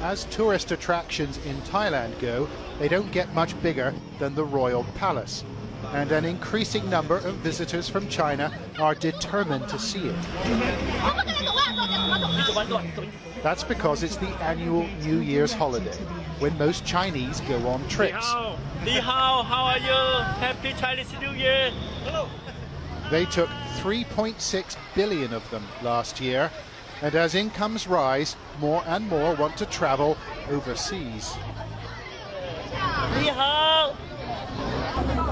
as tourist attractions in Thailand go, they don't get much bigger than the Royal Palace. And an increasing number of visitors from China are determined to see it. That's because it's the annual New Year's holiday, when most Chinese go on trips. Ni hao, how are you? Happy Chinese New Year. Hello. They took 3.6 billion of them last year, and as incomes rise, more and more want to travel overseas. Ni hao.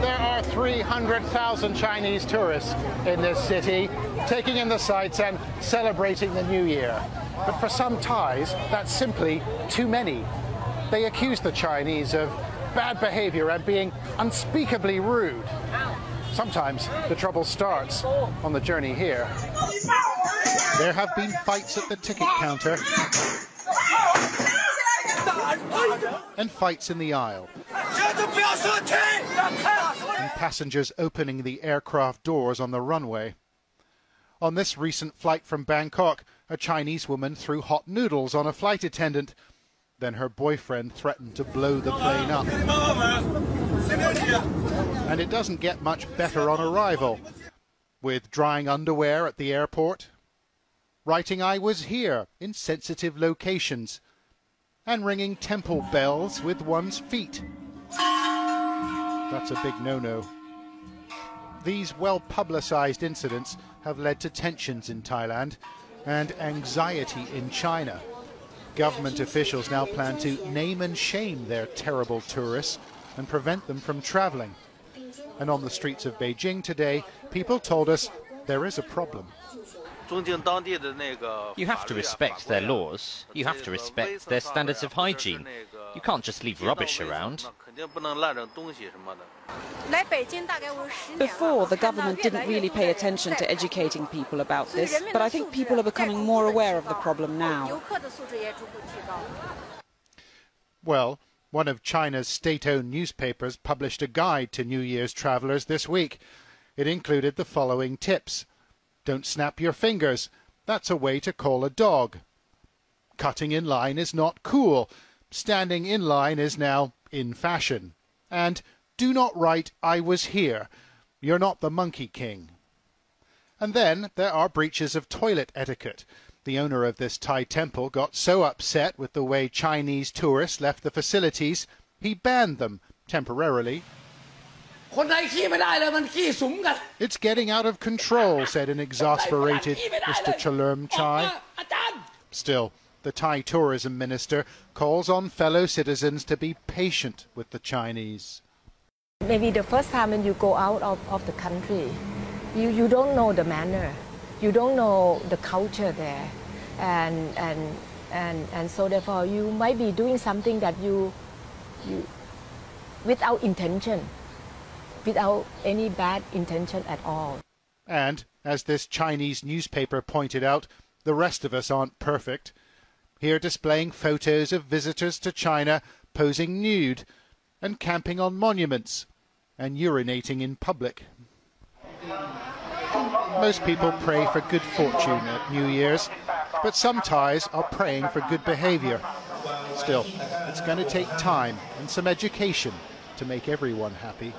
There are 300,000 Chinese tourists in this city, taking in the sights and celebrating the New Year. But for some Thais, that's simply too many. They accuse the Chinese of bad behavior and being unspeakably rude. Sometimes the trouble starts on the journey here. There have been fights at the ticket counter and fights in the aisle, and passengers opening the aircraft doors on the runway. On this recent flight from Bangkok, a Chinese woman threw hot noodles on a flight attendant. Then her boyfriend threatened to blow the plane up. And it doesn't get much better on arrival, with drying underwear at the airport, writing "I was here" in sensitive locations, and ringing temple bells with one's feet. That's a big no-no. These well-publicized incidents have led to tensions in Thailand and anxiety in China. Government officials now plan to name and shame their terrible tourists and prevent them from traveling. And on the streets of Beijing today, people told us there is a problem. You have to respect their laws. You have to respect their standards of hygiene. You can't just leave rubbish around. Before, the government didn't really pay attention to educating people about this, but I think people are becoming more aware of the problem now. Well, one of China's state-owned newspapers published a guide to New Year's travellers this week. It included the following tips. Don't snap your fingers. That's a way to call a dog. Cutting in line is not cool. Standing in line is now in fashion. And do not write "I was here." You're not the Monkey King. And then there are breaches of toilet etiquette. The owner of this Thai temple got so upset with the way Chinese tourists left the facilities, he banned them temporarily. It's getting out of control, said an exasperated Mr. Chalerm Chai. Still, the Thai tourism minister calls on fellow citizens to be patient with the Chinese. Maybe the first time when you go out of the country, you don't know the manner, you don't know the culture there, and so therefore you might be doing something that you without intention, without any bad intention at all. And, as this Chinese newspaper pointed out, the rest of us aren't perfect. Here displaying photos of visitors to China posing nude and camping on monuments and urinating in public. Most people pray for good fortune at New Year's, but some Thais are praying for good behaviour. Still, it's going to take time and some education to make everyone happy.